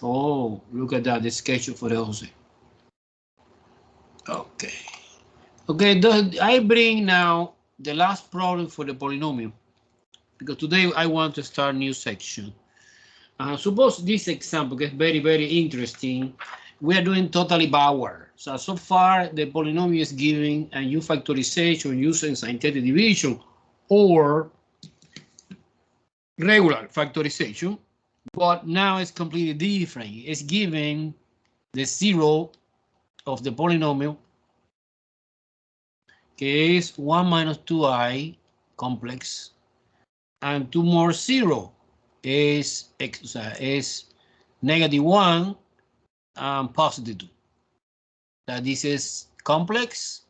Oh, look at that, the schedule for the Jose. Okay. Okay, I bring now the last problem for the polynomial, because today I want to start a new section. Suppose this example gets very, very interesting. We are doing totally backward. So far, the polynomial is given a U factorization using synthetic division or regular factorization, but now it's completely different. It's given the zero of the polynomial, que is 1 minus 2i complex, and 2 more 0 is -1 and positive 2. That this is complex,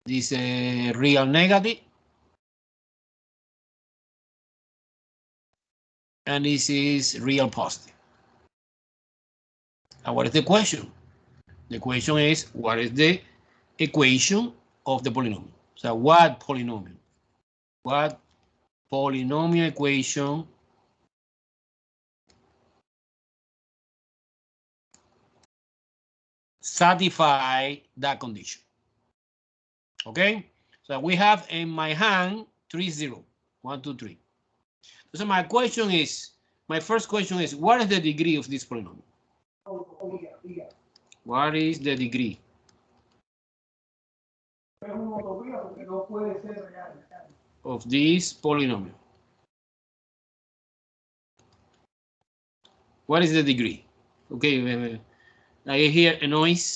this is real negative, and this is real positive. And what is the question? The question is, what is the equation of the polynomial? So what polynomial? What polynomial equation satisfy that condition? Okay, so we have in my hand 3, 0, 1, 2, 3. So my first question is, what is the degree of this polynomial? What is the degree? Of this polynomial? What is the degree? Okay, I hear a noise.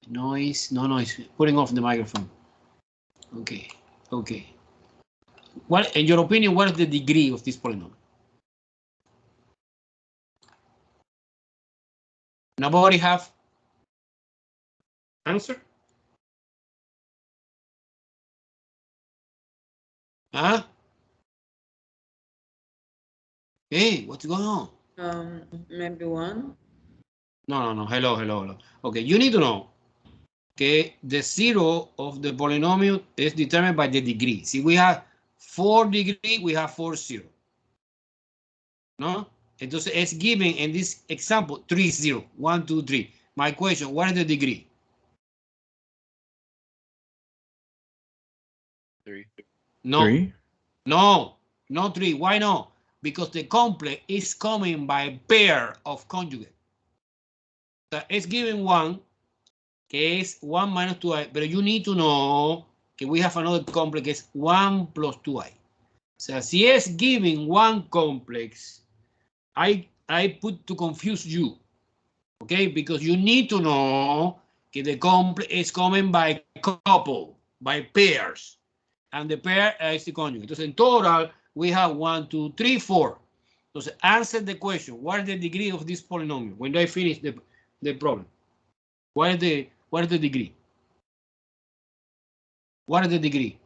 Noise, no noise, putting off the microphone. Okay, okay. What, in your opinion, what is the degree of this polynomial? Nobody have answer? Huh? Hey, what's going on? Maybe 1. No. Hello. Okay, you need to know. Okay, the zero of the polynomial is determined by the degree. See, we have 4 degree, we have 4 0. No? Entonces es given in this example 3 0, 1, 2, 3. My question, what is the degree? 3. No. 3. No, not 3. Why not? Because the complex is coming by pair of conjugate. So it's given 1, que es 1 minus 2i, but you need to know que we have another complex, is 1 plus 2i. So si es given 1 complex, I put to confuse you, okay? Because you need to know que the complex is coming by couple, by pairs, and the pair is the conjugate. Entonces, in total, we have 1, 2, 3, 4. Entonces, answer the question. What is the degree of this polynomial? When I finish the problem, what is the degree? What is the degree?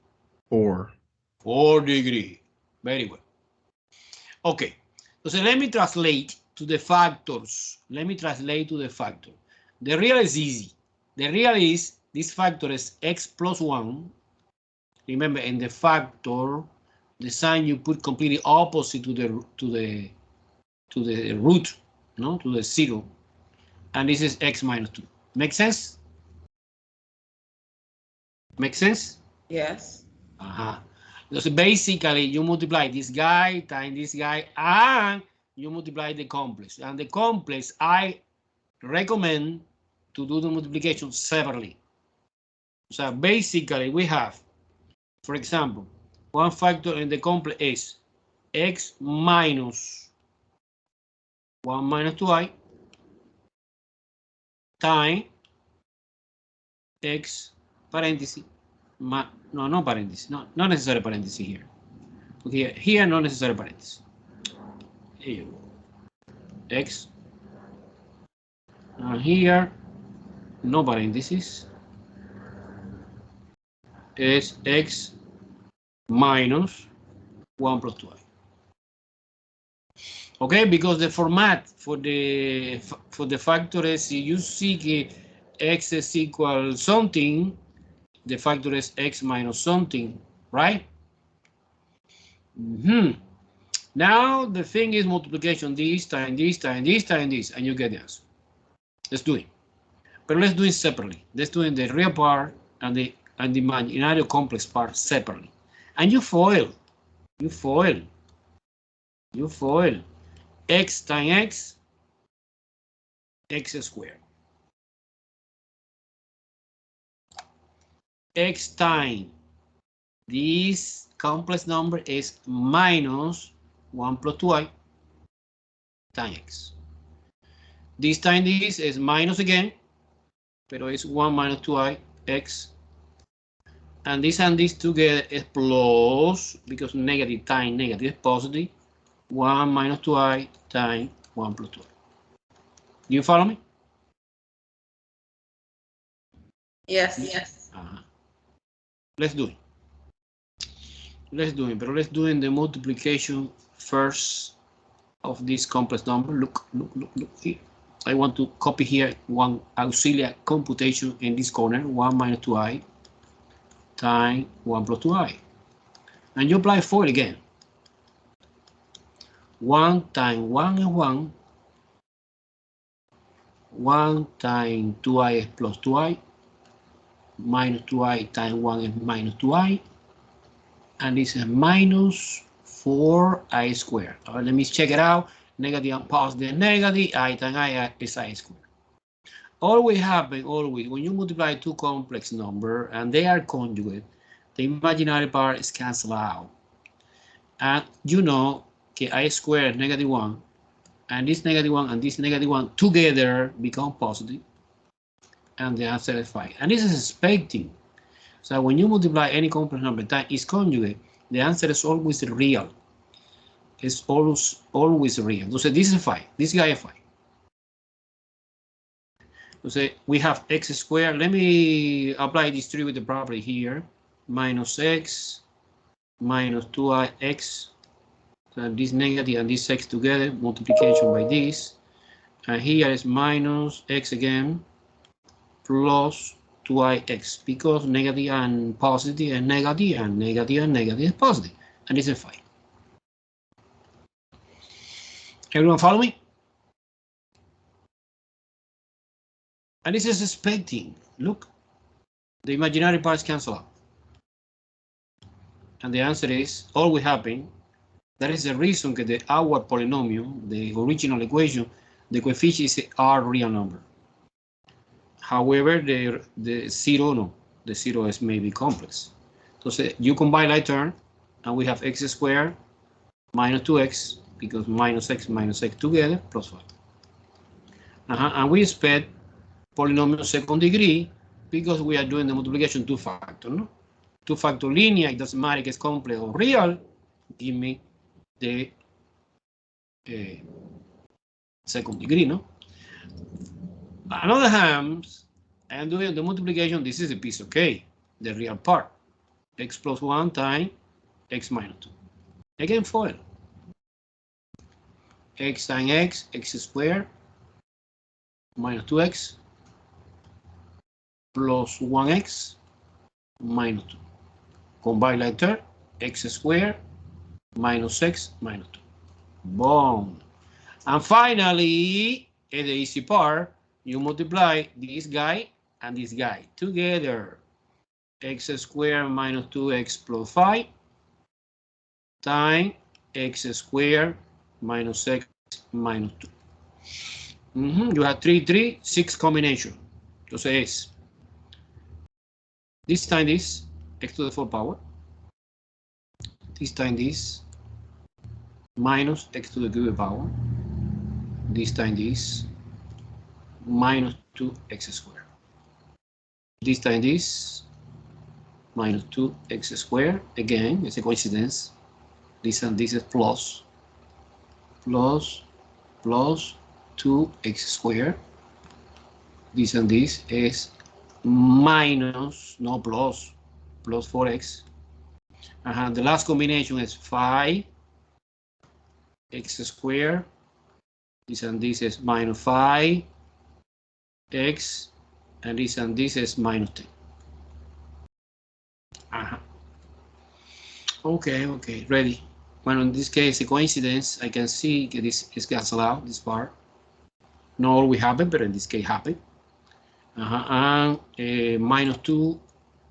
4. 4 degree. Very well. Okay. So let me translate to the factors. The real is easy. The real is this factor is x plus 1. Remember, in the factor, the sign you put completely opposite to the root, no, to the 0, and this is x minus 2. Make sense? Make sense? Yes. So basically, you multiply this guy times this guy, and you multiply the complex. And the complex, I recommend to do the multiplication separately. So basically, we have, for example, one factor in the complex is x minus 1 minus 2i times x parenthesis. No parenthesis. No necessary parenthesis here. Okay, here no necessary parenthesis. Here you go. X. And here no parenthesis. Is x minus 1 plus 2i. Okay, because the format for the factor is, you see x is equal something, the factor is x minus something, right? Now the thing is multiplication this time, this time, this time, this, and you get the answer. Let's do it. But let's do it separately. Let's do it the real part and the imaginary complex part separately. And you foil. You foil. You foil. X times x, x squared. X times this complex number is minus 1 plus 2i times x. This time this is minus again, but it's 1 minus 2i x. And this together is plus, because negative times negative is positive, 1 minus 2i times 1 plus 2i. Do you follow me? Yes. Yes. Let's do it. Let's do it, but let's do in the multiplication first of this complex number. Look here. I want to copy here one auxiliary computation in this corner, 1 minus 2i times 1 plus 2i. And you apply 4 again. 1 times 1 is 1. 1 times 2i is plus 2i. Minus 2i times 1 is minus 2i. And this is minus 4i squared. Let me check it out. Negative and positive, negative. I times I is I squared. Always happen, always, when you multiply two complex numbers and they are conjugate, the imaginary part is cancelled out. And you know, okay, I squared is negative 1, and this negative 1 and this negative 1 together become positive, and the answer is 5. And this is expecting. So when you multiply any complex number that is conjugate, the answer is always real. It's always real. So this is 5. This guy is 5. So we have x squared. Let me apply distributive property here. Minus x minus 2x. So this negative and this x together, multiplication by this. And here is minus x again plus 2ix, because negative and positive and negative and negative and negative is positive, and this is 5. Everyone follow me? And this is expecting. Look, the imaginary parts cancel out. And the answer is always happen. That is the reason that our polynomial, the original equation, the coefficients are real number. However, the zero, no, the zero is maybe complex. So you combine like term, and we have x squared minus 2x, because minus x together plus 5. And we expect polynomial second degree, because we are doing the multiplication two factor, no? Two factor linear, it doesn't matter if it's complex or real, give me the second degree, no? On the other hand, I am doing the multiplication. This is a piece of cake, the real part. X plus 1 times x minus 2. Again, foil. X times x squared minus 2x plus 1x minus 2. Combine like that, x squared minus x minus 2. Boom. And finally, in the easy part, you multiply this guy and this guy together. X squared minus 2x plus 5 times x squared minus x minus 2. You have 3, 6 combination. Entonces es this time this, x to the 4th power. This time this, minus x to the cubed power. This time this, minus 2x squared. This time this, minus 2x squared. Again, it's a coincidence. This and this is plus 2x squared. This and this is minus, no plus 4x. And the last combination is 5x squared. This and this is minus 5x, and this is minus 10. Okay, ready. Well, in this case, a coincidence, I can see this is cancelled out, this part. Not always happen, but in this case happen. And -2,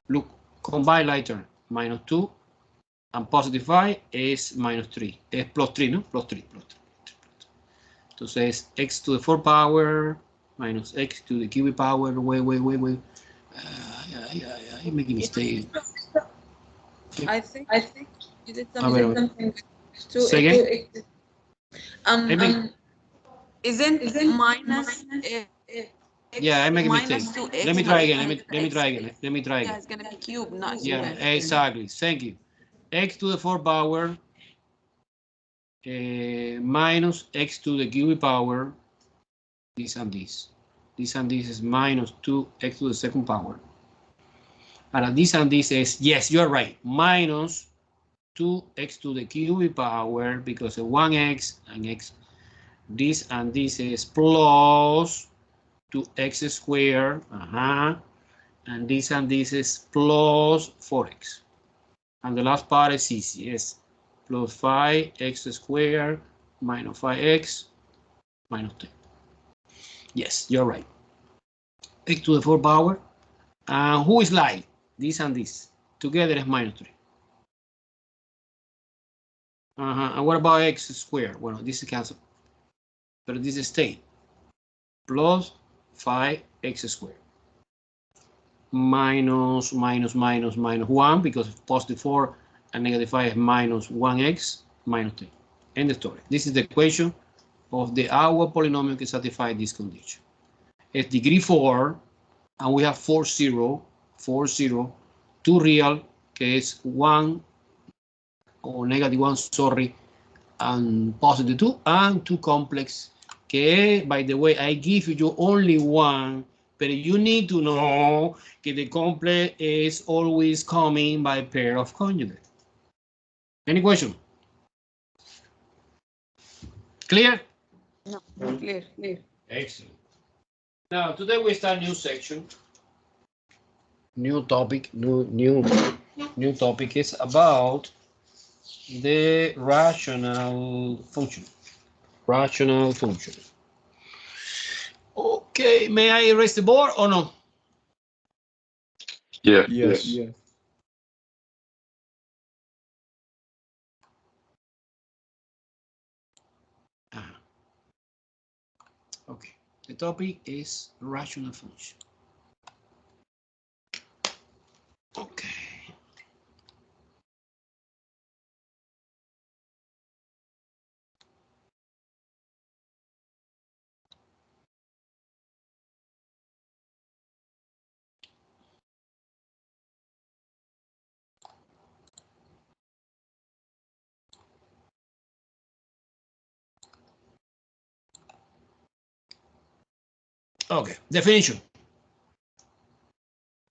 look, combine later, -2 and positive 5 is -3. Es +3, ¿no? +3. Entonces, x to the 4 power minus x to the cubic power, wait. I make a mistake. I think you did something with Say again? Isn't minus yeah, I make a mistake. Let me try again. Let me try again. Yeah, it's gonna be cubed, not yeah, exactly. Thank you. X to the 4 power minus x to the cubic power. This and this. This and this is minus 2x to the second power. And this and this is, yes, you're right, minus 2x to the cubic power because of 1x and x. This and this is plus 2x squared. And this is plus 4x. And the last part is easy, yes. Plus 5x squared minus 5x minus 10. Yes, you're right. X to the 4 power. And who is like? This and this. Together is -3. And what about x squared? Well, this is cancelled. But this is staying. Plus 5x squared. Minus 1 because positive 4 and negative 5 is minus 1x minus 10. End the story. This is the equation of the our polynomial can satisfy this condition. It's degree 4, and we have 4, 0, 2 real, que es 1 or negative 1, sorry, and positive 2, and 2 complex, que by the way, I give you only one, but you need to know that the complex is always coming by pair of conjugate. Any question? Clear? No, clear. Excellent. Now, today we start a new section. New topic, new topic is about the rational function. Rational function. Okay, may I erase the board or no? Yeah. Yes. Okay, the topic is rational function. Okay. Okay, definition.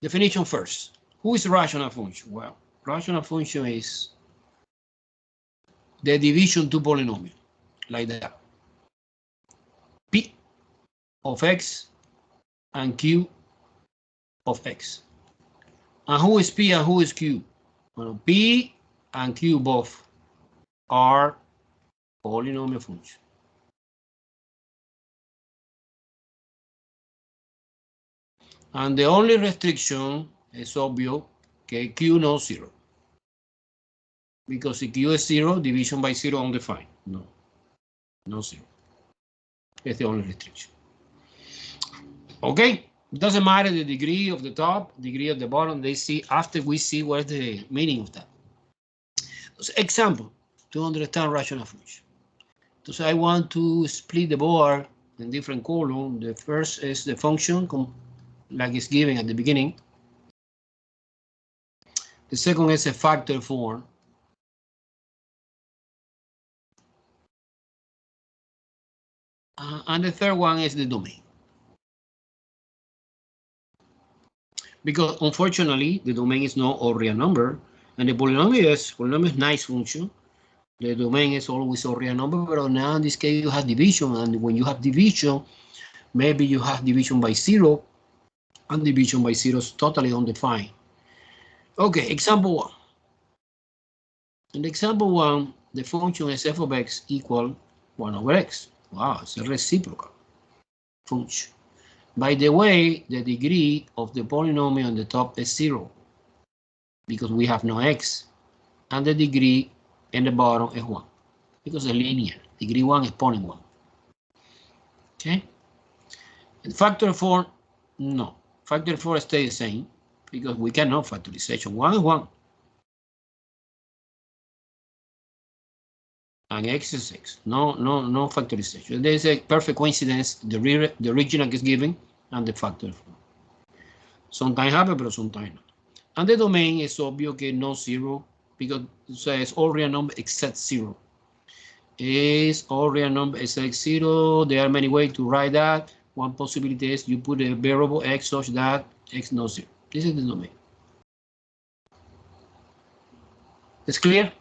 Definition first. Who is rational function? Well, rational function is the division to polynomial, like that. P of x and q of x. And who is P and who is Q? Well, P and Q both are polynomial function. And the only restriction is obvious, que Q no 0. Because if Q is 0, division by 0 undefined. No 0. It's the only restriction. Okay, it doesn't matter the degree of the top, degree of the bottom. They see after we see what's the meaning of that. So, example to understand rational function. So I want to split the board in different columns. The first is the function like it's given at the beginning. The second is a factor form. And the third one is the domain. Because unfortunately, the domain is not a real number, and the polynomial is nice function. The domain is always a real number, but now in this case you have division, and when you have division, maybe you have division by 0, and division by 0 is totally undefined. Okay, example 1. In example 1, the function is f of x equal 1 over x. Wow, it's a reciprocal function. By the way, the degree of the polynomial on the top is 0 because we have no x, and the degree in the bottom is 1 because it's linear. Degree 1 is 0.1. Okay. And factor 4, no. Factor 4 stays the same because we cannot factorization. 1 is 1. And x is x. No factorization. There's a perfect coincidence. The original is given and the factor 4. Sometimes happen, but sometimes not. And the domain is obvious que no 0 because it says all real number except 0. Is all real number except 0. There are many ways to write that. One possibility is you put a variable x such that x not 0. This is the domain. It's clear?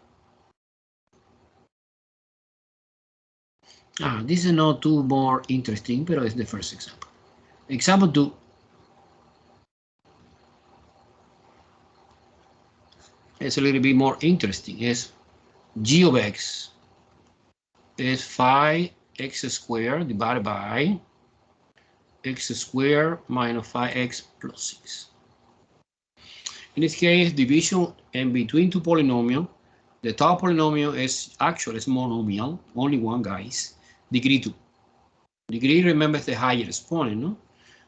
This is not too more interesting, but it's the first example. Example 2. It's a little bit more interesting. It's g of x is 5x squared divided by x squared minus 5x plus 6. In this case, division in between two polynomials. The top polynomial is actually it's monomial, only one, guys. Degree 2. Degree, remember, is the higher exponent, no?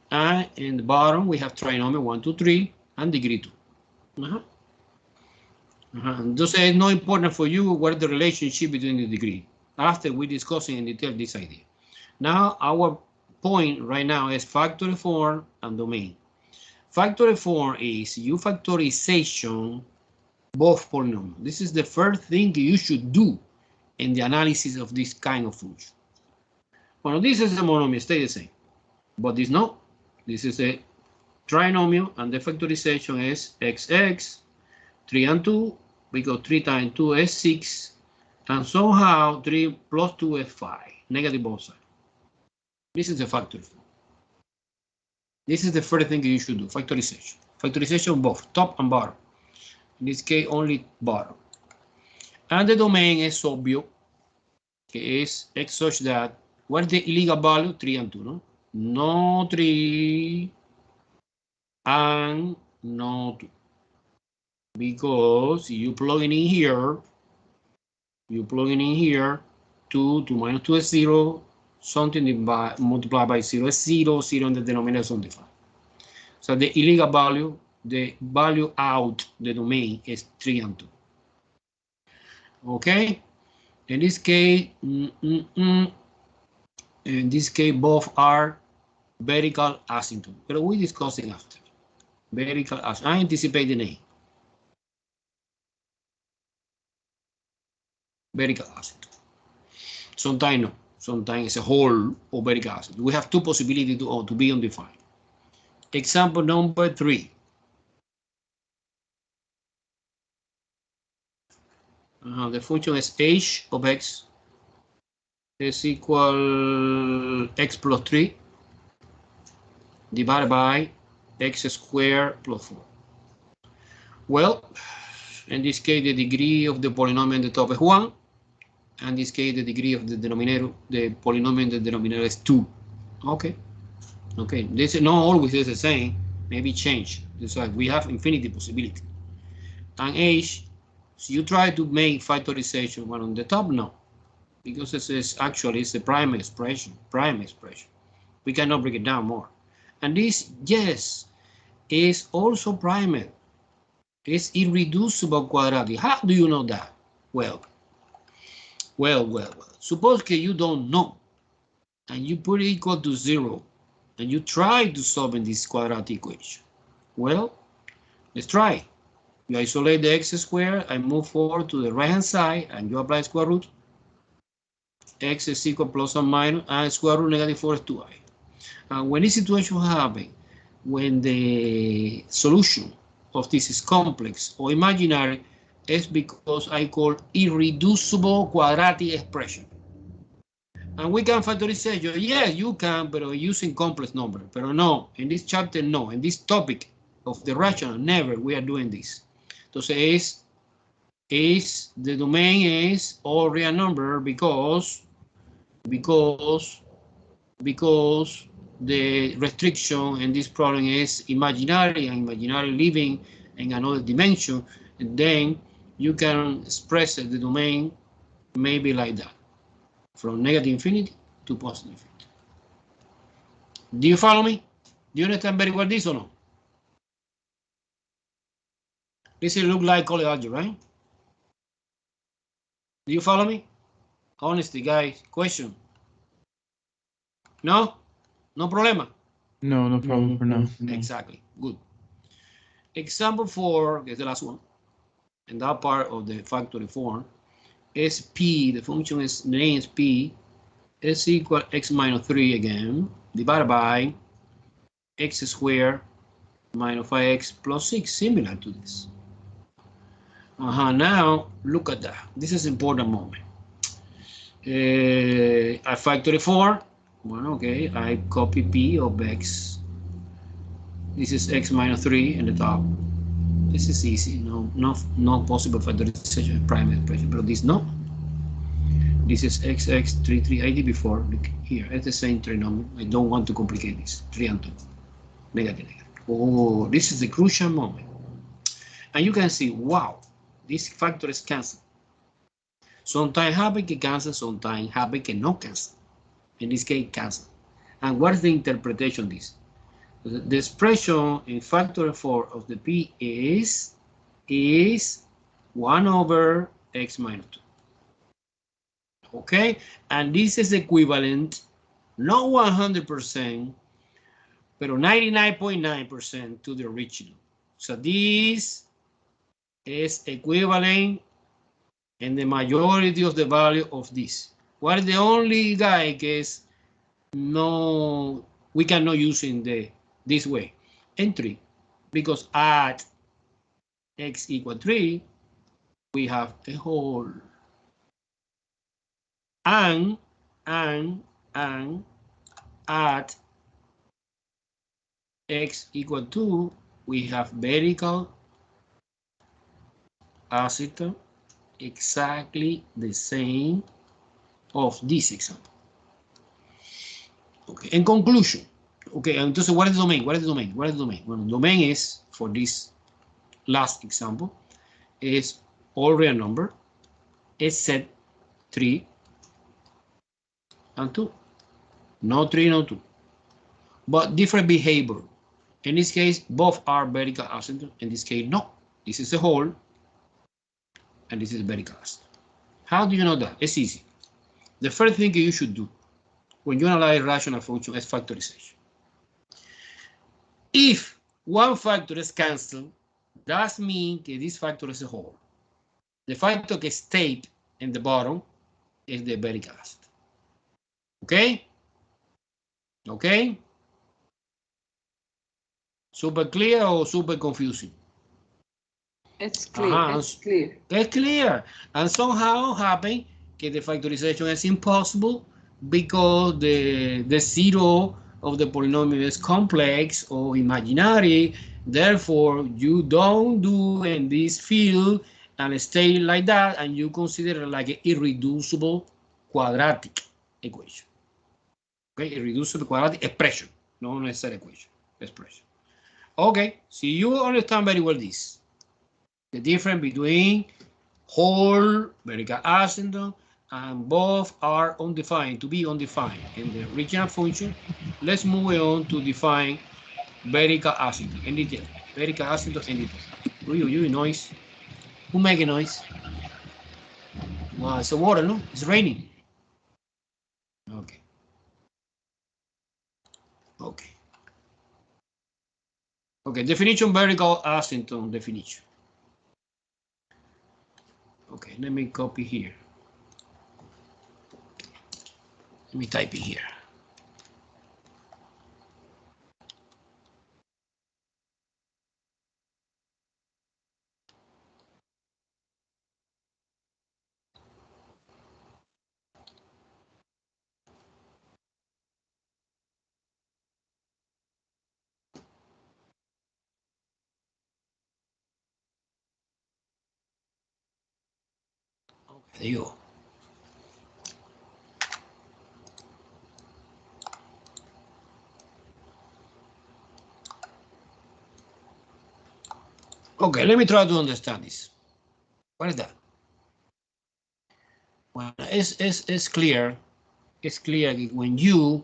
And in the bottom, we have trinomial 1, 2, 3, and degree 2. Thus, it's not important for you what is the relationship between the degree. After we discuss in detail this idea. Now, our point right now is factor 4 and domain. Factor 4 is you factorization both polynomials. This is the first thing you should do in the analysis of this kind of function. Well, this is a monomial, stay the same. But this no. This is a trinomial, and the factorization is xx, 3 and 2, because 3 times 2 is 6, and somehow 3 plus 2 is 5, negative both sides. This is the factor 4. This is the first thing you should do, factorization. Factorization both, top and bottom. In this case, only bottom. And the domain is obvious. It is x such that, what is the illegal value? 3 and 2, no? No 3 and no 2. Because you plug in here, 2 minus 2 is 0, something multiplied by 0 is 0, 0 in the denominator is 25. So the illegal value, the value out the domain is 3 and 2. Okay, in this case, both are vertical asymptote, but we discussing after. Vertical asymptote. I anticipate the name. Vertical asymptote. Sometimes no. Sometimes it's a whole of vertical asymptote. We have two possibilities to be undefined. Example number 3. The function is h of x is equal x plus 3 divided by x squared plus 4. Well, in this case, the degree of the polynomial in the top is 1. And in this case, the degree of the denominator, the polynomial in the denominator is 2. Okay. Okay. This is not always the same. Maybe change. So we have infinity possibility. And h, so you try to make factorization one on the top, no. Because this is actually it's a prime expression. We cannot break it down more. And this, yes, is also prime. It's irreducible quadratic. How do you know that? Well. Suppose that you don't know, and you put it equal to 0, and you try to solve in this quadratic equation. Well, let's try. You isolate the x squared and move forward to the right-hand side, and you apply square root. X is equal plus or minus, and square root negative 4 is 2i. And when this situation happens, when the solution of this is complex or imaginary, it's because I call irreducible quadratic expression. And we can factorization. Yes, you can, but using complex number. But no, in this chapter, no. In this topic of the rational, never we are doing this. Entonces es is the domain is all real number because the restriction in this problem is imaginary and imaginary living in another dimension, and then you can express the domain maybe like that, from negative infinity to positive infinity. Do you follow me? Do you understand very well this or no? This look like college algebra, right? Do you follow me? Honestly, guys, question. No? No problema? No, no problem for now. Exactly, good. Example 4 is the last one. And that part of the factory form is p, the function is name is p, is equal x minus 3 again, divided by x squared minus 5x plus 6, similar to this. Now, look at that. This is important moment. I factory 4. Well, okay, I copy p of x. This is x minus 3 in the top. This is easy. No possible factorization of prime expression, but this no. This is xx3 I did before. Look here, it's the same trinomial. I don't want to complicate this. 3 and 2. Negative. Oh, this is the crucial moment. And you can see, wow, this factor is cancelled. Sometimes happen que cancel, sometimes happen que no cancel. In this case, cancel. And what is the interpretation of this? The expression in factor 4 of the p is 1 over x minus 2. Okay, and this is equivalent, not 100%, but 99.9% to the original. So this is equivalent in the majority of the value of this. What is the only guy case no, we cannot use in this way? Entry, because at x equal 3, we have a whole. And at x equal 2, we have vertical asymptote, exactly the same of this example. Okay, in conclusion, okay, entonces, what is the domain? What is the domain? What is the domain? Well, the domain is, for this last example, is all real number, except 3 and 2. No 3, no 2. But different behavior. In this case, both are vertical asymptote. In this case, no. This is a whole, and this is vertical asymptote. How do you know that? It's easy. The first thing you should do when you analyze rational function is factorization. If one factor is cancelled, that means that this factor is a whole. The factor that stayed in the bottom is the vertical asymptote. Okay? Okay? Super clear or super confusing? It's clear. It's clear. It's clear. And somehow happen that the factorization is impossible because the zero of the polynomial is complex or imaginary. Therefore, you don't do in this field and stay like that, and you consider it like an irreducible quadratic equation. Okay, irreducible quadratic expression, not necessarily equation, expression. Okay, so you understand very well this. The difference between whole, vertical asymptote, and both are undefined, to be undefined in the original function. Let's move on to define vertical asymptote in detail. Vertical asymptote in detail. Uy, noise. Who make a noise? Well, it's the water, no? It's raining. Okay. Okay. Okay, definition vertical asymptote definition. Okay, let me copy here. Let me type it here. There you go. Okay, let me try to understand this. What is that? Well, it's clear. It's clear that when you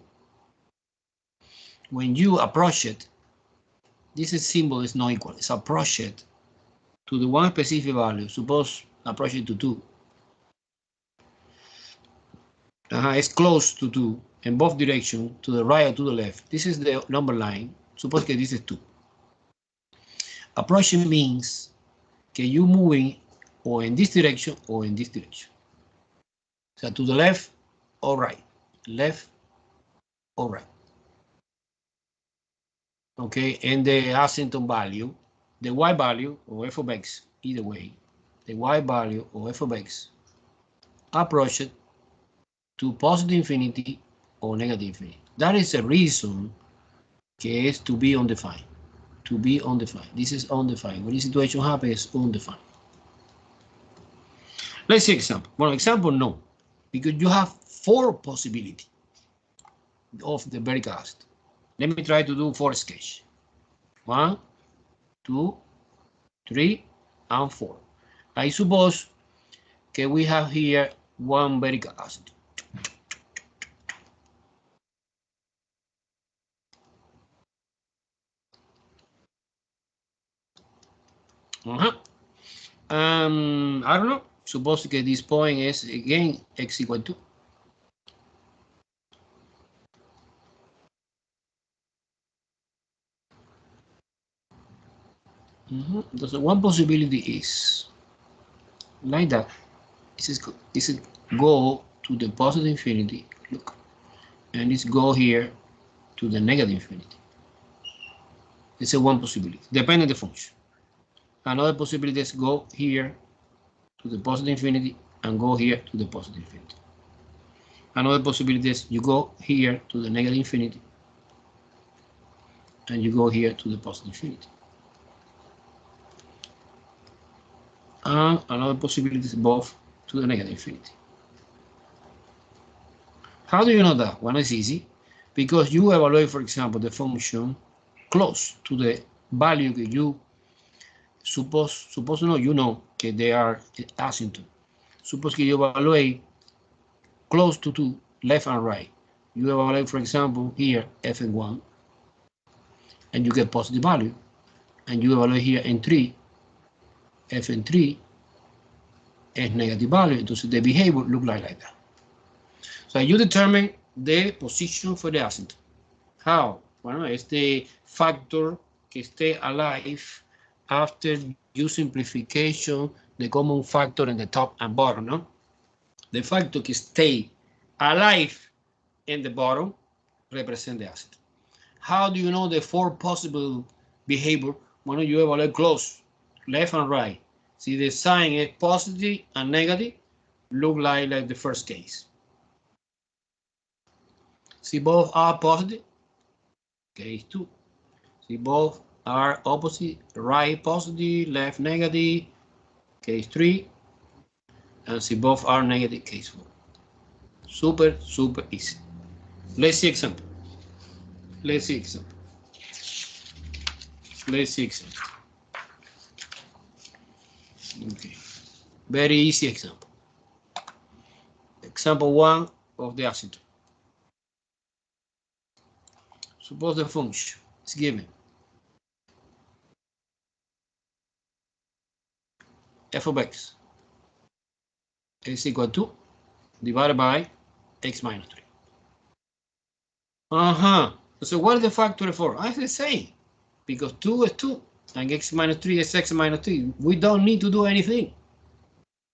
approach it, this is symbol is not equal. It's approach it to the one specific value. Suppose approach it to 2. It's close to 2 in both directions, to the right or to the left. This is the number line. Suppose that this is 2. Approaching means that you moving or in this direction or in this direction. So to the left or right, left or right. Okay, and the asymptote value, the y value or f of x, either way, the y value or f of x approach it to positive infinity or negative infinity. That is a reason que is to be undefined. To be undefined. This is undefined. When this situation happens, it's undefined. Let's see example. Well, example no, because you have 4 possibilities of the vertical asymptote. Let me try to do 4 sketch. 1, 2, 3, and 4. I suppose that we have here one vertical asymptote. I don't know. Suppose that this point is again x equal to. So one possibility is like that. This is go to the positive infinity. Look, and this go here to the negative infinity. It's a one possibility, depending on the function. Another possibility is go here to the positive infinity and go here to the positive infinity. Another possibility is you go here to the negative infinity and you go here to the positive infinity. And another possibility is both to the negative infinity. How do you know that? Well, it's easy, because you evaluate, for example, the function close to the value that you suppose no, you know that they are asymptote. Suppose that you evaluate close to 2, left and right. You evaluate, for example, here fn1, and you get positive value, and you evaluate here in 3, fn3 is negative value. Entonces the behavior look like that. So you determine the position for the asymptote. How? Bueno, es the factor que stay alive after you simplification the common factor in the top and bottom, no? The factor que stay alive in the bottom represent the asymptote. How do you know the 4 possible behavior? When you evaluate close, left and right. See, the sign is positive and negative, look like the first case. See, both are positive, case 2. See, both are opposite, right positive, left negative, case 3. And see, both are negative, case 4. Super, super easy. Let's see example. Let's see example. Let's see example. Okay. Very easy example. Example 1 of the asymptote. Suppose the function is given f of x is equal to divided by x minus 3. So what is the factor for? I the same, because 2 is 2 and x minus 3 is x minus 3. We don't need to do anything.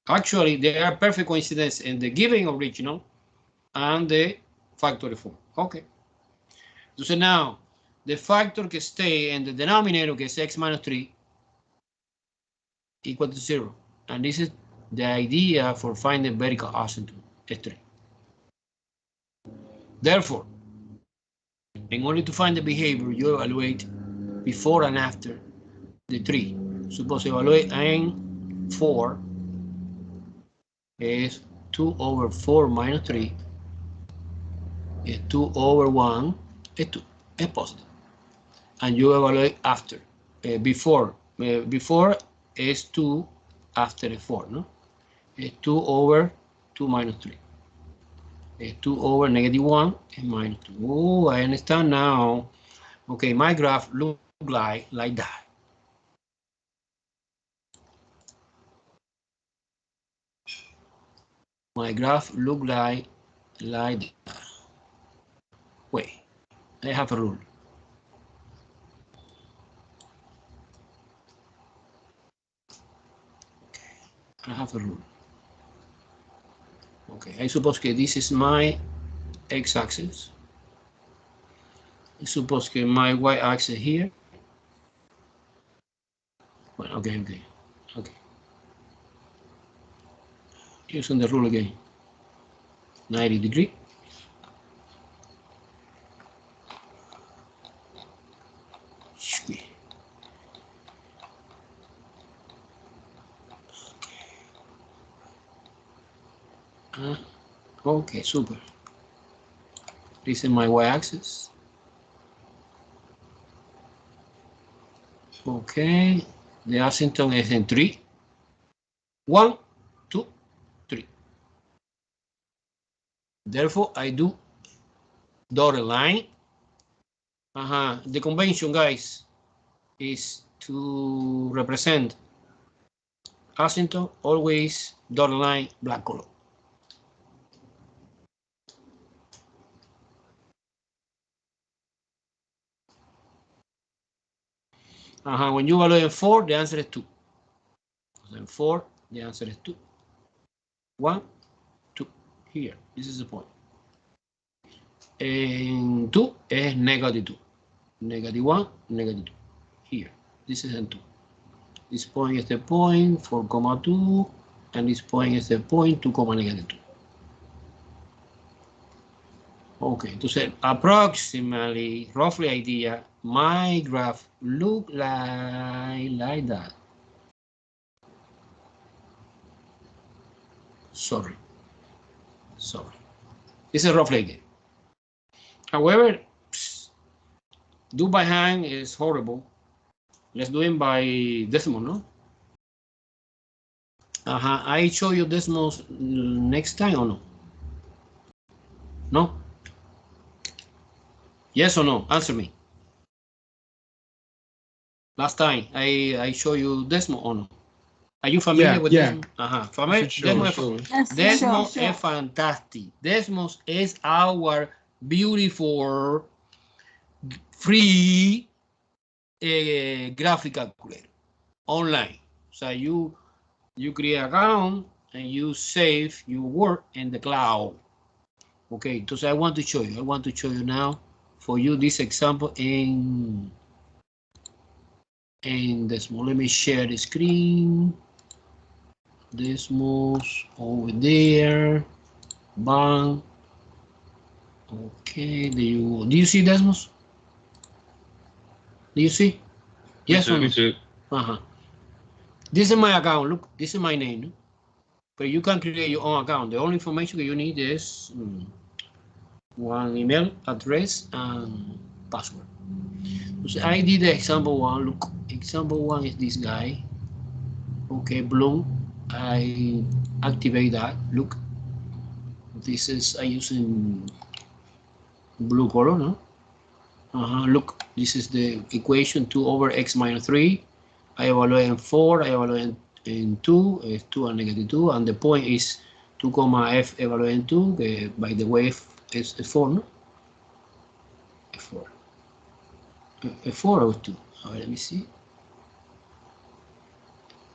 Actually, there are perfect coincidence in the given original and the factor form. Okay. So now the factor can stay in the denominator, que is x minus 3, equal to 0. And this is the idea for finding vertical asymptote, S3. Therefore, in order to find the behavior, you evaluate before and after the 3. Suppose evaluate n4 is 2 over 4 minus 3 is 2 over 1 is 2, is positive. And you evaluate after. Before is 2, after is 4, no? It's 2 over 2 minus 3. It's 2 over negative 1 is minus 2. Oh, I understand now. Okay, my graph look like that. My graph look like that. Wait, I have a rule. Okay, I have a rule. Okay, I suppose that this is my x-axis. I suppose that my y-axis here. Well, okay. Using the rule again. 90 degree. Okay, super. This is my y-axis. Okay, the asymptote is in 3. 1, 2, 3. Therefore, I do dotted line. The convention, guys, is to represent asymptote always dotted line, black color. When you evaluate 4, the answer is 2. Then 4, the answer is 2. 1, 2. Here, this is the point. And 2 is negative 2. Negative 1, negative 2. Here, this is n2. This point is the point 4, 2, and this point is the point 2, negative 2. Okay, entonces approximately, roughly idea, my graph look like that. Sorry. This is roughly idea. However, do by hand is horrible. Let's do it by decimal, no? I show you decimals next time or no? No? Yes or no? Answer me. Last time I show you decimal or no? Are you familiar with decimal? Familiar? Desmos es fantastic. Desmos is our beautiful free graphic calculator online. So you create an account and you save your work in the cloud. Okay, so I want to show you now for you this example in Desmos. Let me share the screen. Desmos over there. Bang. Okay, there you go. Do you see Desmos? Do you see? Yes or no? This is my account. Look, this is my name. No? But you can create your own account. The only information that you need is one email address and password. So I did the example 1. Look, example 1 is this guy. Okay, blue. I activate that. Look, this is I using blue color, no? Look, this is the equation 2 over x minus 3. I evaluate in 4, I evaluate in 2, is 2 and negative 2, and the point is 2, f evaluate in 2, by the way, is 4, no? F4. F4 or 2? Let me see.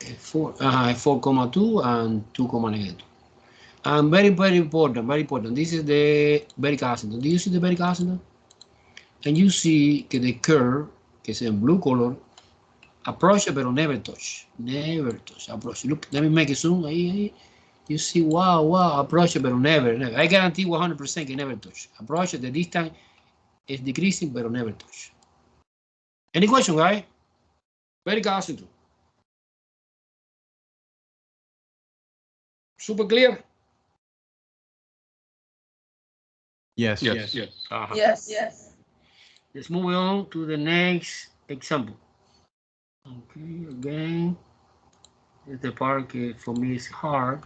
F4, F4, 2 and 2, negative 2. And very important. This is the veric asymptote. Do you see the veric asymptote? And you see that the curve, que is in blue color, approach pero never touch. Approach. Look, let me make a zoom. Ahí. You see, wow, approach pero never. I guarantee 100% que never touch. Approach, the distance is decreasing pero never touch. Any question, guys? Veric asymptote. Super clear? Yes. Uh-huh. Yes. Let's move on to the next example. Okay, again, it's the part for me is hard.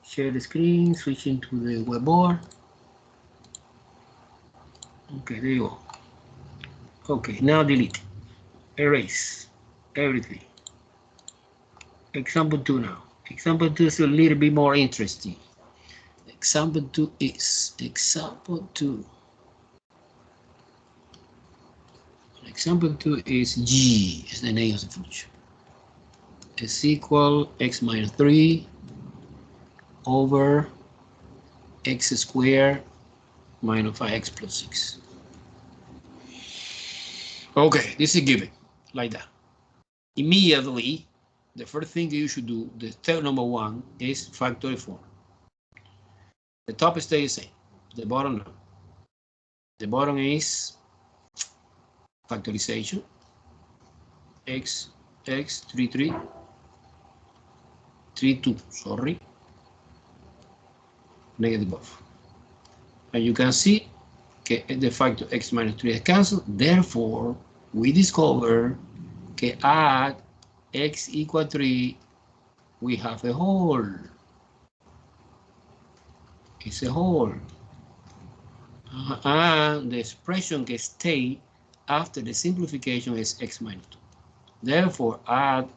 Share the screen, switching to the web board. Okay, there you go. Okay, now delete, erase everything. Example 2 now. Example 2 is a little bit more interesting. Example 2 is example 2. Example 2 is g, is the name of the function. Is equal x minus 3 over x squared minus 5x plus 6. Okay, this is given like that. Immediately, the first thing you should do, the step number 1, is factory form. The top stays the same, the bottom no. The bottom is factorization, x 32, sorry, negative of. And you can see that the factor x minus 3 is cancelled. Therefore, we discover that at x equal 3, we have a whole. It's a whole. And the expression can stay after the simplification is x minus 2. Therefore, at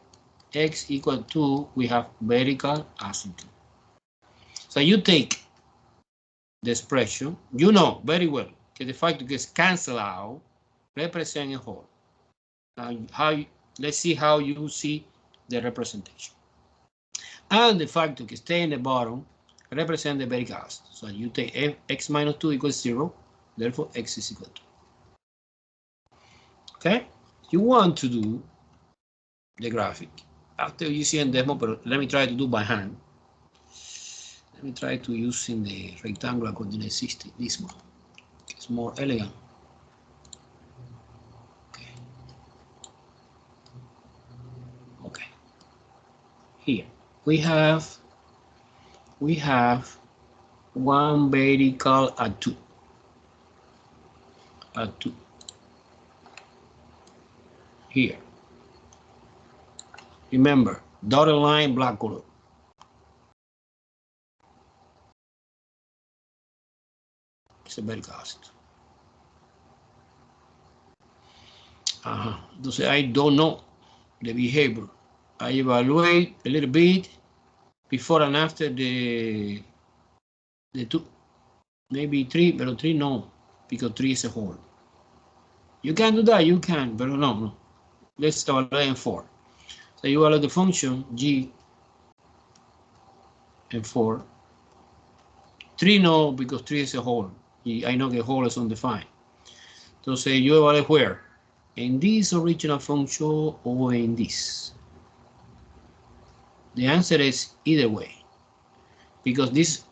x equal 2, we have vertical asymptote. So you take the expression, you know very well that the factor gets cancelled out, represent a whole. Let's see how you see the representation. And the factor can stay in the bottom, represent the vertical asymptote. So you take x minus 2 equals 0, therefore x is equal to. Okay? You want to do the graphic. After you see in demo, but let me try to do by hand. Let me try to use in the rectangular coordinate system, this one. It's more elegant. Okay. Okay. Here we have one vertical at 2. At 2. Here. Remember, dotted line, black color. It's a vertical asymptote. Entonces, I don't know the behavior. I evaluate a little bit before and after the 2. Maybe 3, but 3 no, because 3 is a whole. You can do that, you can, but no. Let's evaluate in 4. So you evaluate the function g and 4. 3 no, because 3 is a whole. I know the whole is undefined. Entonces you evaluate where? In this original function or in this? The answer is either way, because these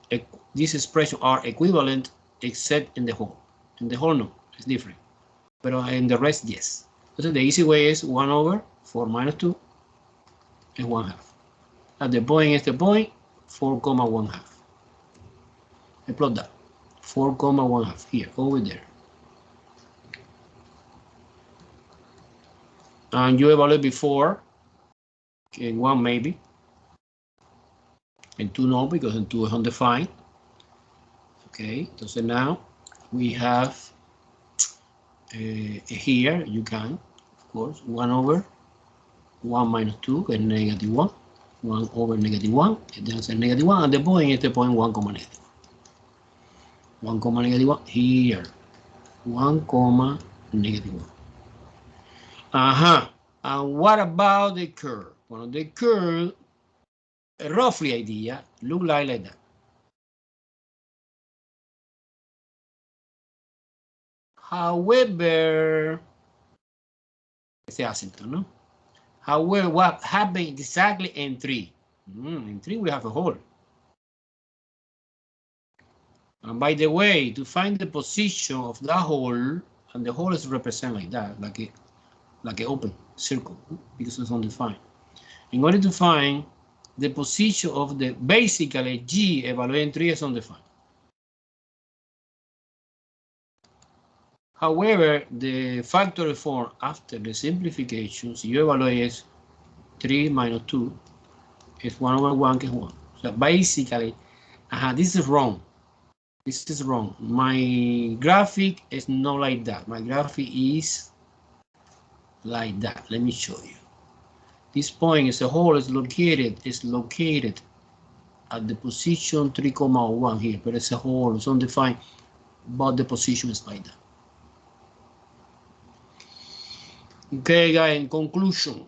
expressions are equivalent except in the whole. In the whole, no, it's different. But in the rest, yes. So the easy way is 1 over 4 minus 2 and 1/2. At the point is the point 4, 1/2. I plot that 4, 1/2 here over there. And you evaluate before, in 1 maybe, and 2 no, because in 2 is undefined. Okay, so now we have here, you can, of course, 1 over 1 minus 2 is negative 1. 1 over negative 1, the answer is negative 1, and the point is the point 1, negative. 1, negative 1 here. 1, negative 1. And what about the curve? Well, the curve, a roughly idea, look like that. However, it's the asymptote, no? However, what happened exactly in 3? In 3 we have a hole. And by the way, to find the position of that hole, and the hole is represented like that, like an open circle, because it's undefined. In order to find the position of the basically G evaluating 3 is undefined. However, the factory form after the simplifications, you evaluate 3 minus 2 is 1 over 1 is 1. So basically, this is wrong. This is wrong. My graphic is not like that. My graphic is like that. Let me show you. This point is a hole is located at the position 3,1 here, but it's a hole, it's undefined, but the position is like that. Okay, guys, in conclusion,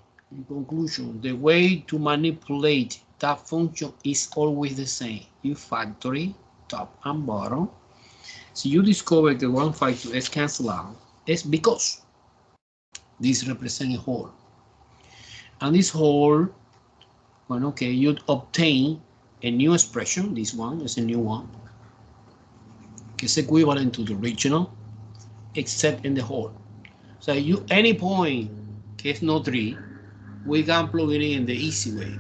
the way to manipulate that function is always the same. You factory top and bottom. So you discover the 152 is cancelled out. It's because this represents a hole. And this hole, well, okay, you'd obtain a new expression. This one is a new one. It's equivalent to the original, except in the hole. So you any point case no 3, we can plug it in the easy way.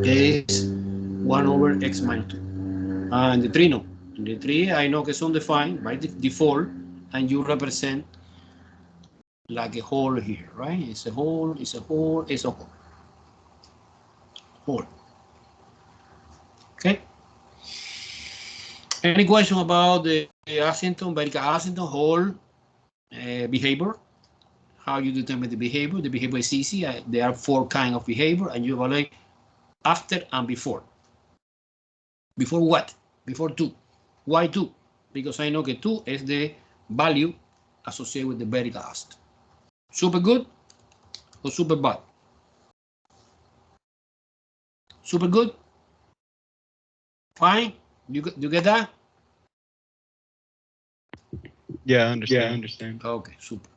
Is 1 over x minus 2. And the 3 no. In the 3 I know it's undefined by default, and you represent like a hole here, right? It's a hole, it's a hole, it's a hole. Hole. Okay. Any question about the asymptote, vertical asymptote, hole behavior? How you determine the behavior? The behavior is easy. There are 4 kinds of behavior, and you evaluate after and before. Before what? Before 2. Why 2? Because I know that 2 is the value associated with the vertical asymptote. Super good or super bad? Super good? Fine? You get that? Yeah, I understand. Okay, super.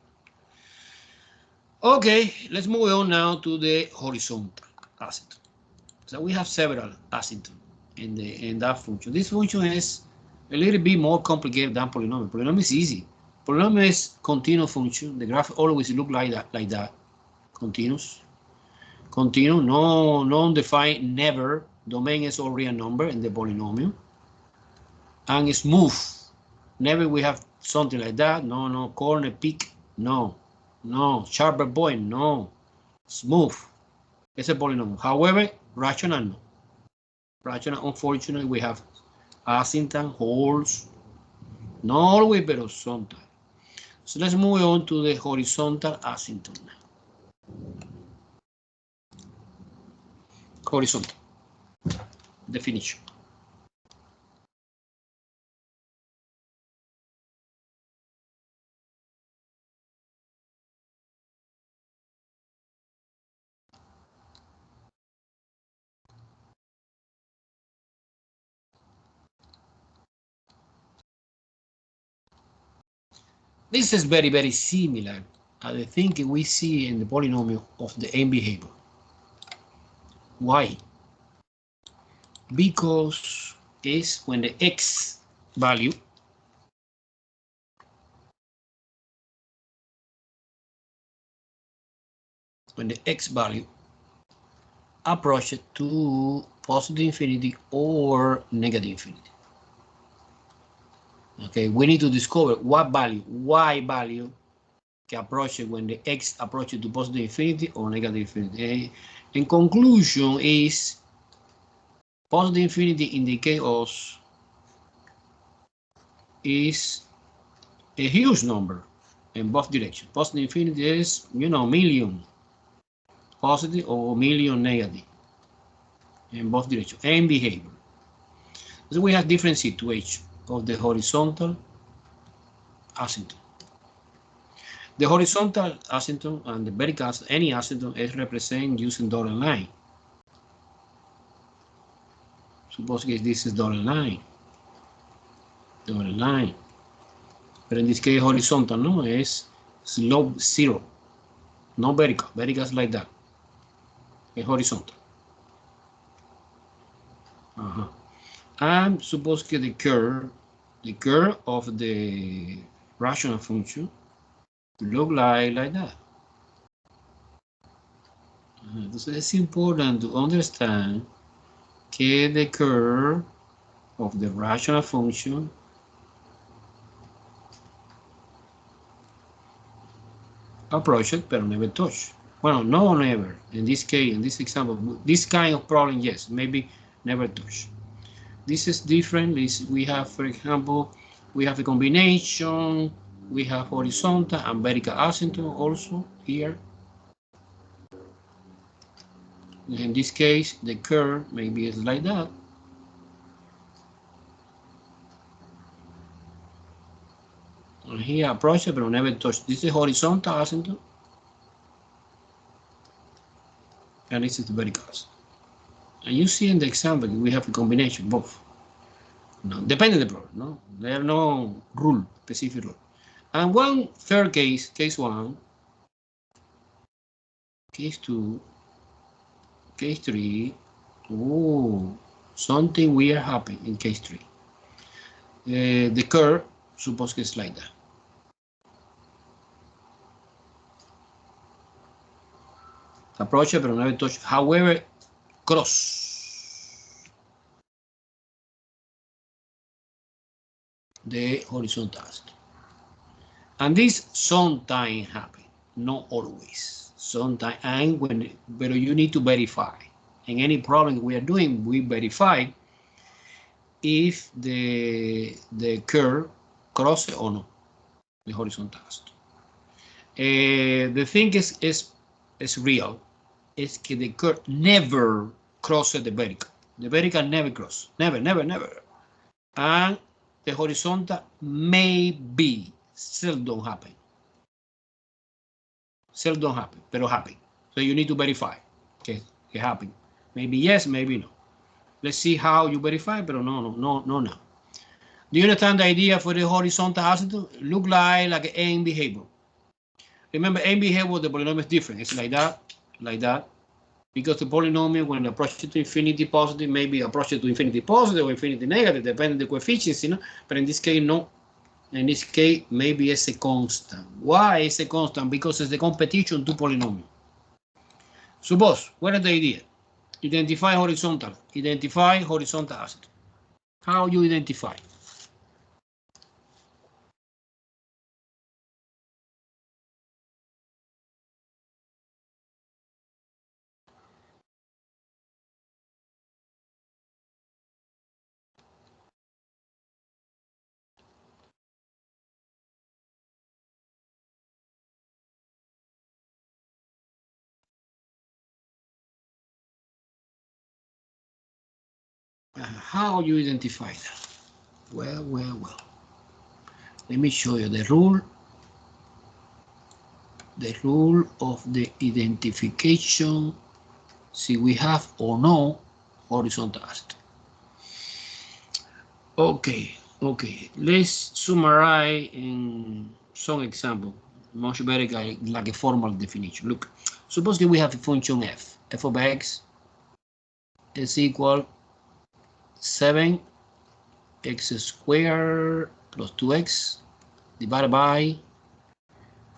Okay, let's move on now to the horizontal asymptote. So we have several asymptotes in that function. This function is a little bit more complicated than polynomial. Polynomial is easy. Polynomial is continuous function. The graph always look like that. Continuous. No undefined, never. Domain is already a number in the polynomial. And smooth. Never we have something like that. No, corner, peak. No. Sharper point. No. Smooth. It's a polynomial. However, rational, no. Rational, unfortunately, we have asymptote, holes. Not always, but sometimes. So let's move on to the horizontal asymptote now. Horizontal. Definition. This is very, very similar to the thinking we see in the polynomial of the end behavior. Why? Because it's when the x value approaches to positive infinity or negative infinity. Okay, we need to discover what value, y value, can approach it when the x approaches to positive infinity or negative infinity. In conclusion, is positive infinity indicate us is a huge number in both directions. Positive infinity is, million positive or million negative in both directions and behavior. So we have different situations of the horizontal asymptote. The horizontal asymptote and the vertical, any asymptote is represented using dotted line. Suppose this is dotted line. But in this case, horizontal, no, is slope 0. No vertical. Vertical is like that. It's horizontal. And suppose the curve of the rational function look like that. Entonces es important to understand que the curve of the rational function approach it, but never touch. Well, no, never. In this case, in this example, this kind of problem, yes, maybe never touch. This is different. We have, for example, we have a combination. We have horizontal and vertical asymptote also here. In this case, the curve maybe is like that. And here approach it, but never touch. This is horizontal asymptote. And this is the vertical asymptote. And you see in the example, we have a combination, both. No, depending on the problem, no? There are no rule, specific rule. And one third case, case one, case two, case three. Oh, something weird happened in case three. The curve, suppose it's like that. Approach it, but never touch. However, cross the horizontal asymptote. And this sometimes happen, not always. Sometimes, and but you need to verify. In any problem we are doing, we verify if the curve crosses or not the horizontal asymptote. The thing is real. Is that the curve never crosses the vertical. The vertical never crosses. Never. And the horizontal maybe seldom happen. Seldom happen, pero happen. So you need to verify. Okay, it happen. Maybe yes, maybe no. Let's see how you verify, but no. Do you understand the idea for the horizontal asymptote? Look like an M behavior. Remember, M behavior, the polynomial is different. It's like that. Because the polynomial, when approaches to infinity positive, maybe approaches to infinity positive or infinity negative, depending on the coefficients, you know. But in this case, no. In this case, maybe it's a constant. Why is a constant? Because it's the competition to polynomial. Suppose, what is the idea? Identify horizontal asymptote. How you identify? How you identify that? Well. Let me show you the rule. The rule of the identification. See, we have or no horizontal asymptote. Okay. Let's summarize in some example. Much better like a formal definition. Look, suppose that we have a function f of x is equal 7x squared plus 2x divided by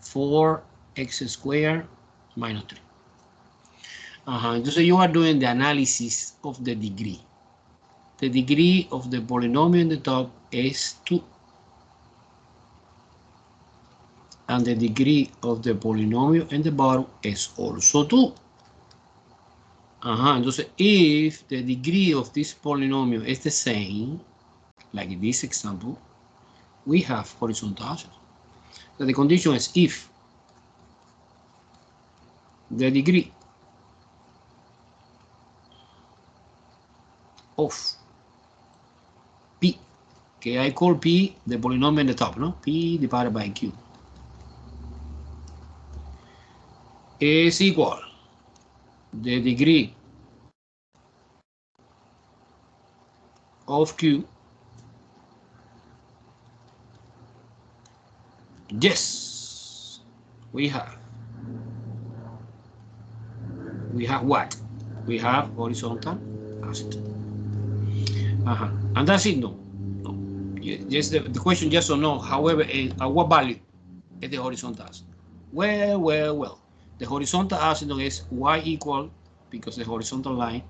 4x squared minus 3. Entonces you are doing the analysis of the degree. The degree of the polynomial in the top is 2. And the degree of the polynomial in the bottom is also 2. Entonces, if the degree of this polynomial is the same, like in this example, we have horizontal asymptote. So the condition is if the degree of P, que I call P the polynomial in the top, no? P divided by Q is equal the degree of Q. Yes, we have what? We have horizontal asymptote. And that's it, no. Yes, the question yes or no. However, at what value is the horizontal asymptote? Well. The horizontal asymptote is y equal, because the horizontal line,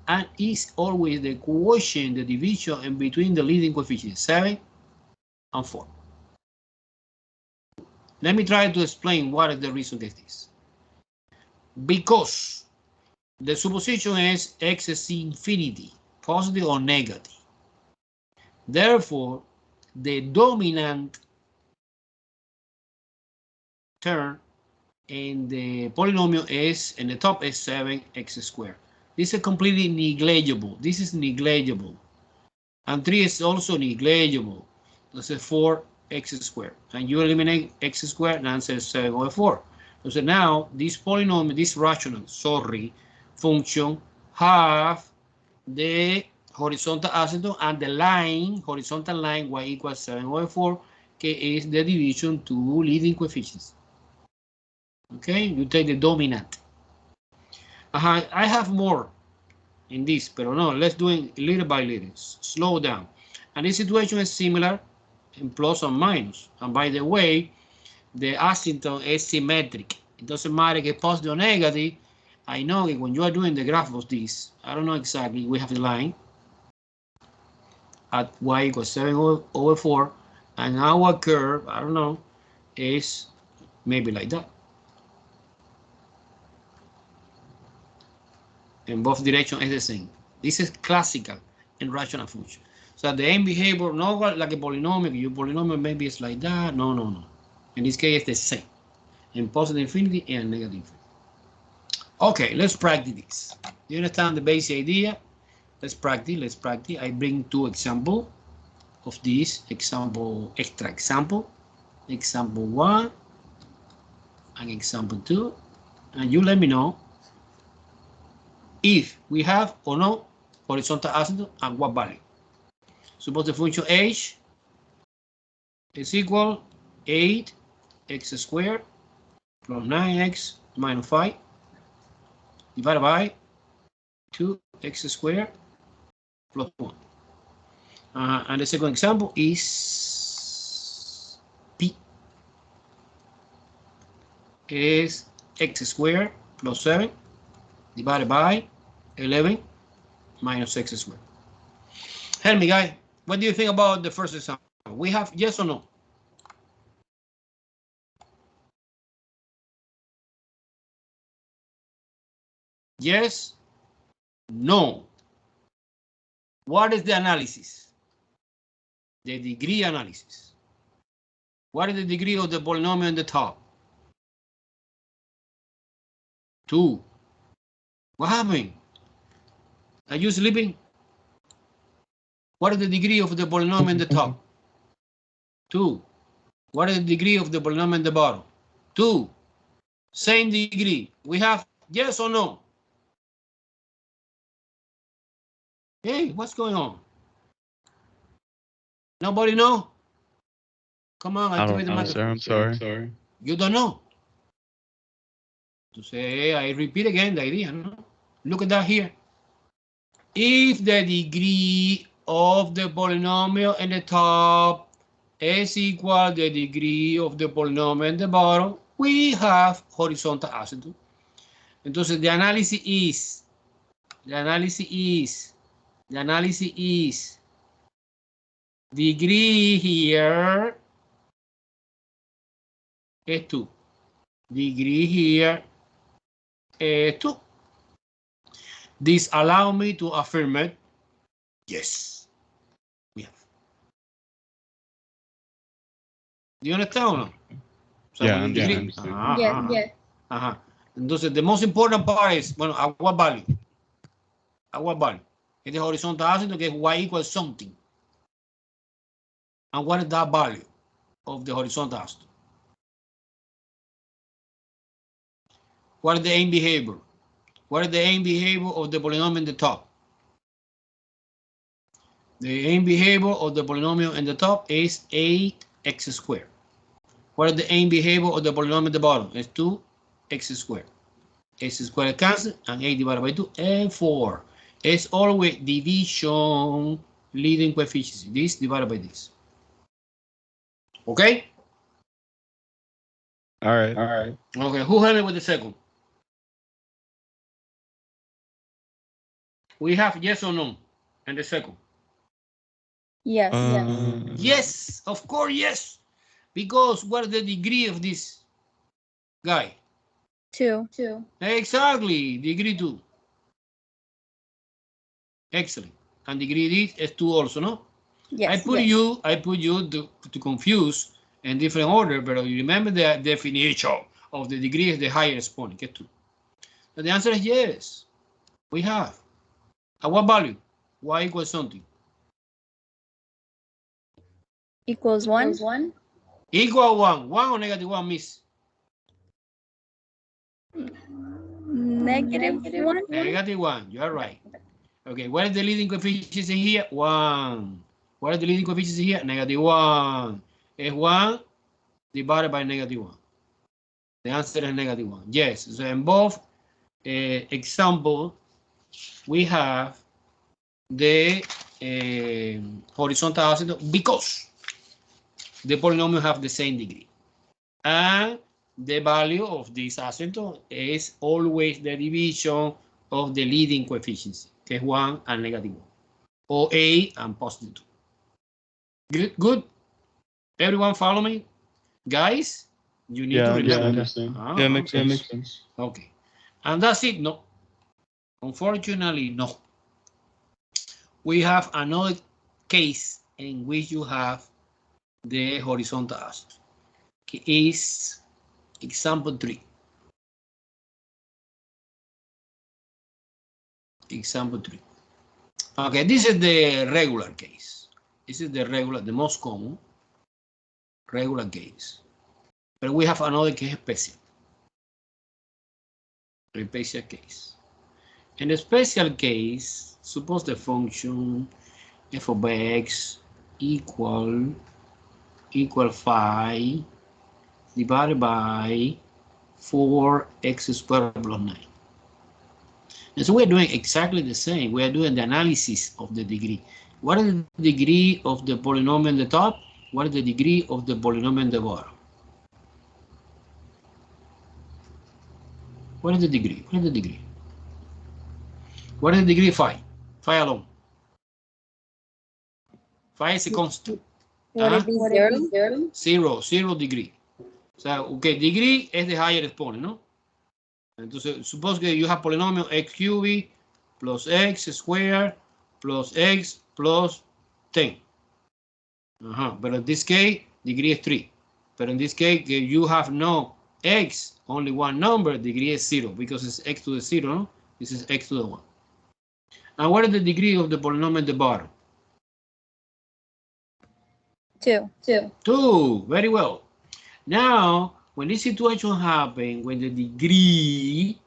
and is always the quotient, the division in between the leading coefficients, 7 and 4. Let me try to explain what is the reason of this. Because the supposition is x is infinity, positive or negative. Therefore, the dominant term in the polynomial is, in the top is 7x squared. This is completely negligible. This is negligible. And 3 is also negligible. This is 4x squared. And you eliminate x squared, and answer is 7 over 4. So now this polynomial, this rational, function have the horizontal asymptote and the line, horizontal line y equals 7 over 4, que is the division to leading coefficients. Okay, you take the dominant. I have more in this, but no, let's do it little by little. Slow down. And this situation is similar in plus and minus. And by the way, the asymptote is symmetric. It doesn't matter if it's positive or negative. I know that when you are doing the graph of this, I don't know exactly, we have the line at y equals 7 over 4, and our curve, I don't know, is maybe like that. In both directions is the same. This is classical in rational function. So the end behavior, not like a polynomial. Your polynomial maybe is like that. No, no, no. In this case, it's the same. In positive infinity and negative infinity. Okay, let's practice this. Do you understand the basic idea? Let's practice. I bring 2 examples of this example, extra example. Example 1 and example 2. And you let me know if we have or no horizontal asymptote and what value. Suppose the function h is equal 8x squared plus 9x minus 5 divided by 2x squared plus 1. And the second example is p is x squared plus 7 divided by 11 minus x squared. Help me, guys. What do you think about the first example? We have yes or no? Yes, no. What is the analysis? The degree analysis. What is the degree of the polynomial in the top? 2. What happened? Are you sleeping? What is the degree of the polynomial in the top? 2. What is the degree of the polynomial in the bottom? 2. Same degree. We have yes or no? Hey, what's going on? Nobody know? Come on, I don't know, sir. I'm sorry. You don't know? To say, I repeat again the idea, no? Look at that here. If the degree of the polynomial in the top is equal to the degree of the polynomial in the bottom, we have horizontal asymptote. Entonces, the analysis is degree here is 2. Degree here is 2. This allow me to affirm it. Yes, we have. Do you understand or no? So Yeah, degree. Yes. Entonces, the most important part is, bueno, a what value? A what value? Es the horizontal asymptote, que es y equals something. And what is that value of the horizontal asymptote? What is the end behavior? What is the end behavior of the polynomial in the top? The end behavior of the polynomial in the top is 8x squared. What is the end behavior of the polynomial at the bottom? It's 2x squared. X squared cancel, and 8 divided by 2 and 4. It's always division leading coefficients. This divided by this. Okay? All right. Okay, who helped me with the second? We have yes or no and the second. Yes. Yes, of course, yes. Because what is the degree of this guy? 2. Exactly, degree 2. Excellent. And degree this is 2 also, no? Yes. I put you to confuse in different order, but you remember the definition of the degree is the higher exponent, get 2. So the answer is yes. We have. At what value? Y equals something. Equals 1. Equal 1. 1 or negative 1, miss? Negative 1. Negative 1. You are right. Okay, what is the leading coefficients in here? 1. What is the leading coefficients in here? Negative 1. Is 1 divided by negative 1. The answer is negative 1. Yes, so in both example, we have the horizontal asymptote because the polynomial have the same degree. And the value of this asymptote is always the division of the leading coefficients, que es 1 and negative 1, or A and positive 2. Good? Everyone follow me? Guys, you need to remember. Yeah, I understand. Yeah, makes sense. Okay. And that's it? No. Unfortunately, no. We have another case in which you have the horizontal asymptote. It is example 3. Example 3. Okay, this is the regular case. This is the regular, the most common regular case. But we have another case special. A special case. In the special case, suppose the function f of x equal 5 divided by 4x squared plus 9. And so we're doing exactly the same. We are doing the analysis of the degree. What is the degree of the polynomial on the top? What is the degree of the polynomial on the bottom? What is the degree? What is the degree? What is the degree of 5? 5 alone. 5 is a constant. Would it be 0? 0 degree. So, okay, degree es the higher exponent, ¿no? Entonces, suppose que you have polynomial x cubed plus x squared plus x plus 10. But in this case, degree is 3. But in this case, you have no x, only one number, degree is 0 because it's x to the 0, no? This is x to the 1. And what is the degree of the polynomial at the bottom? 2. 2. Very well. Now, when this situation happens, when the degree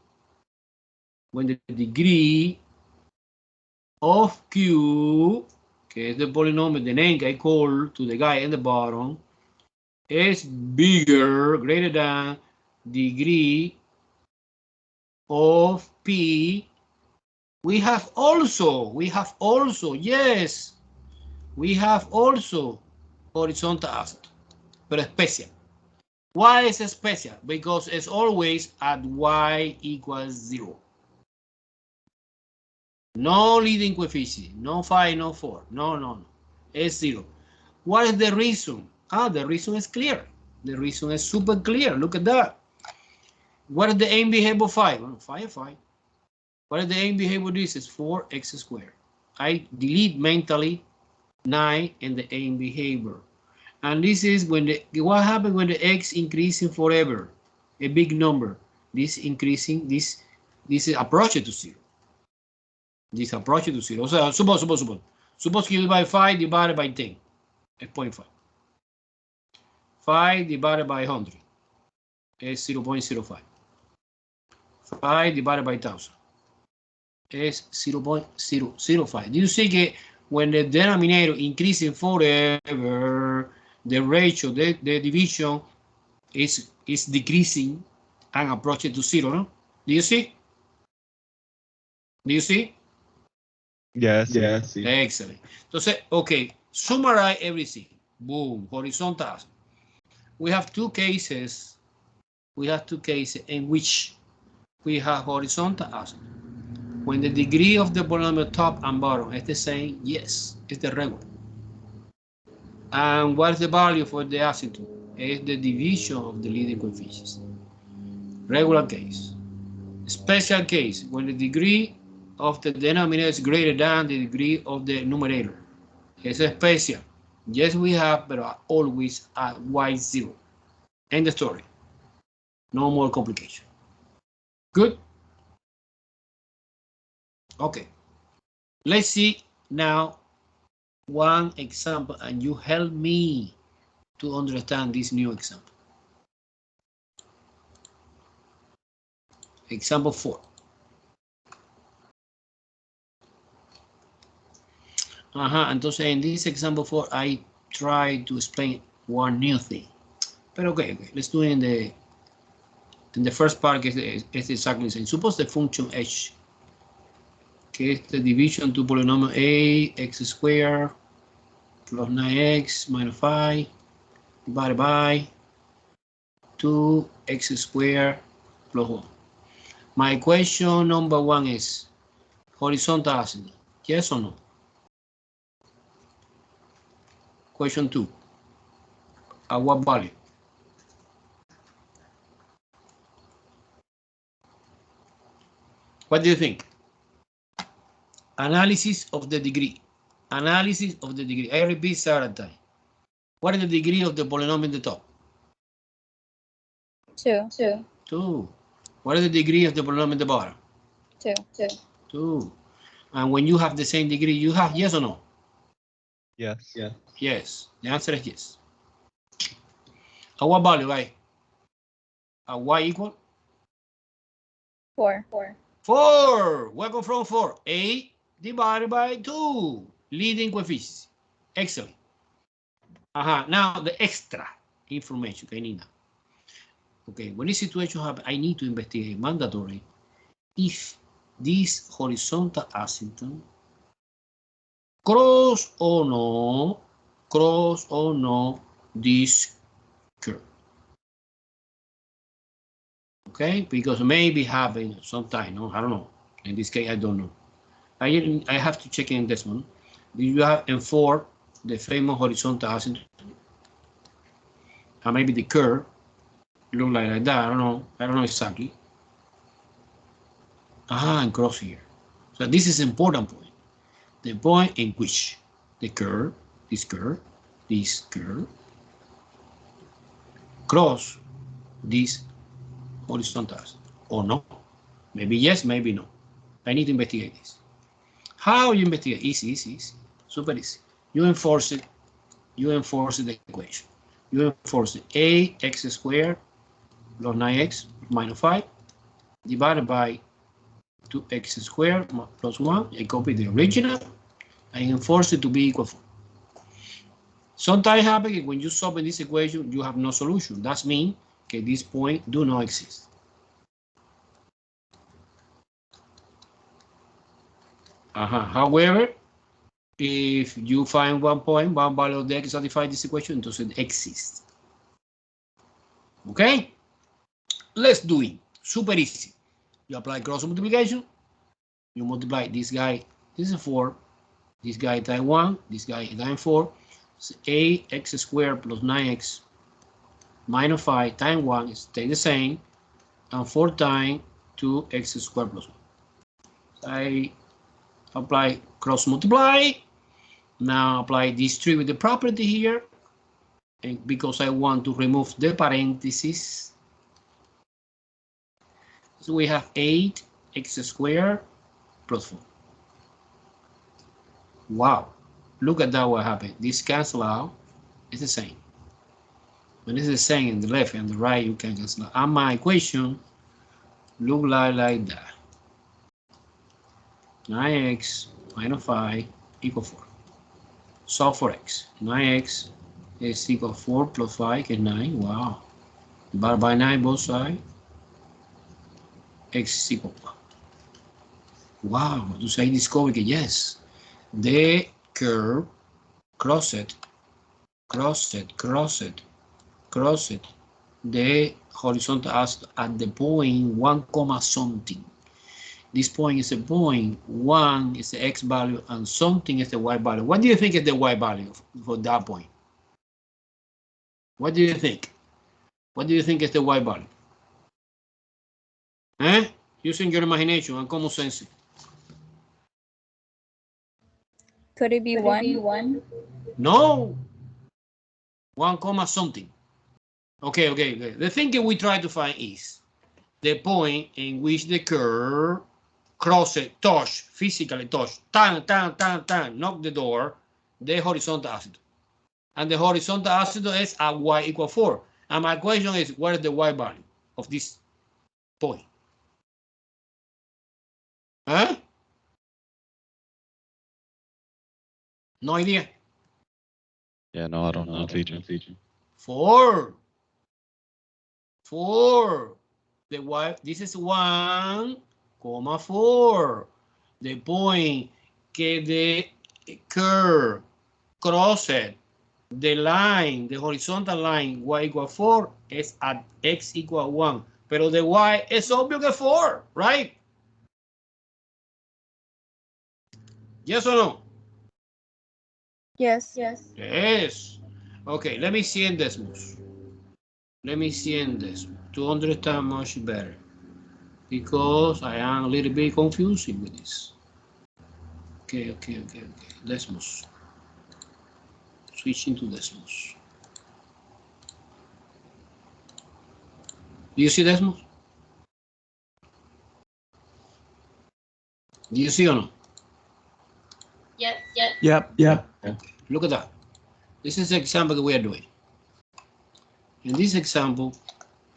of q, que es the polynomial, the name I call to the guy in the bottom, is bigger, greater than degree of p, we have also horizontal asymptote, but special. Why is it special? Because it's always at y equals 0. No leading coefficient, no 5, no 4, no. It's 0. What is the reason? The reason is clear. The reason is super clear. Look at that. What is the aim behavior of 5? Well, 5. What is the aim behavior of this? Is 4x squared. I delete mentally 9 in the aim behavior. And this is when what happens when the x increasing forever, a big number. This increasing, this is approaching to 0. This approaching to 0. So suppose you divide 5 divided by 10, is 0.5. 5 divided by 100 is 0.05. 5 divided by 1000 is 0.005. Do you see that when the denominator increasing forever, the ratio, the division is decreasing and approaching to 0, no? Do you see? Yes. Excellent. Entonces, okay, summarize everything. Boom, horizontal. We have two cases we have two cases in which we have horizontal asymptote. When the degree of the polynomial top and bottom is the same, yes, it's the regular. And what's the value for the asymptote? It's the division of the leading coefficients. Regular case. Special case, when the degree of the denominator is greater than the degree of the numerator. It's a special. Yes, we have, but always at y0. End the story. No more complication. Good? Okay. Let's see now one example, and you help me to understand this new example. Example 4. Entonces, in this example 4, I try to explain one new thing. But okay, let's do it in the first part, it's exactly the same. Suppose the function h, que es the division to polynomial a, x squared plus 9x minus 5 divided by 2x squared plus 1. My question number 1 is horizontal asymptote, yes or no? Question 2, at what value? What do you think? Analysis of the degree. Analysis of the degree. I repeat several times. What is the degree of the polynomial in the top? 2. 2. What is the degree of the polynomial in the bottom? 2. 2. And when you have the same degree, you have yes or no? Yes. Yes. The answer is yes. At what value, right? At y equal? 4. 4. Welcome from 4. A divided by 2. Leading coefficients. Excellent. Now the extra information I need now. Okay, when this situation happens, I need to investigate mandatory if this horizontal asymptote cross or no this curve. Okay, because maybe happen sometime, no, I don't know. In this case, I don't know. I have to check in this one. Do you have in 4 the famous horizontal asymptote? And maybe the curve look like that. I don't know exactly. And cross here. So this is important point. The point in which the curve, this curve, cross this horizontal or no. Maybe yes, maybe no. I need to investigate this. How you investigate? Easy. Super easy. You enforce it. You enforce the equation. You enforce it. Ax squared plus 9x minus 5 divided by 2x squared plus 1. I copy the original. I enforce it to be equal to 4. Sometimes happens when you solve this equation, you have no solution. That means that this point do not exist. However, if you find one point, one value of the x satisfies this equation, it doesn't exist. Okay? Let's do it. Super easy. You apply cross multiplication. You multiply this guy. This is 4. This guy times 1. This guy times 4. So ax squared plus 9x minus 5 times 1 stay the same. And 4 times 2x squared plus 1. So I apply cross multiply. Now apply this tree with the property here. And because I want to remove the parentheses. So we have 8x squared plus 4. Wow. Look at that what happened. This cancel out. It's the same. When it's the same in the left and the right, you can cancel out. And my equation look like that. 9x minus 5 equal 4. Solve for x. 9x is equal 4 plus 5 is 9. Wow. Divided by 9 both sides. X is equal 1. Wow. So I discovered that yes, the curve crossed the horizontal asymptote at the point 1 comma something. This point is a point, 1 is the x value, and something is the y value. What do you think is the y value for that point? What do you think? What do you think is the y value? Eh? Using your imagination and common sense. Could it be 1? No. 1 comma something. Okay. The thing that we try to find is the point in which the curve crosses, physically touch, knock the door, the horizontal asymptote. And the horizontal asymptote is at y equal 4. And my question is, what is the y value of this point? Huh? No idea. Yeah, no, I don't know, teacher. 4. The y, this is 1, 4. The point que the curve crosses the line, the horizontal line, y equal 4 is at x equal 1. Pero the y is obvious que 4, right? Yes or no? Yes. Yes. Okay, let me see in decimals. To understand much better. Because I am a little bit confusing with this. Okay. Decimals. Switching to decimals. Do you see decimals? Do you see or no? Yes. Yep. Look at that. This is the example that we are doing. In this example,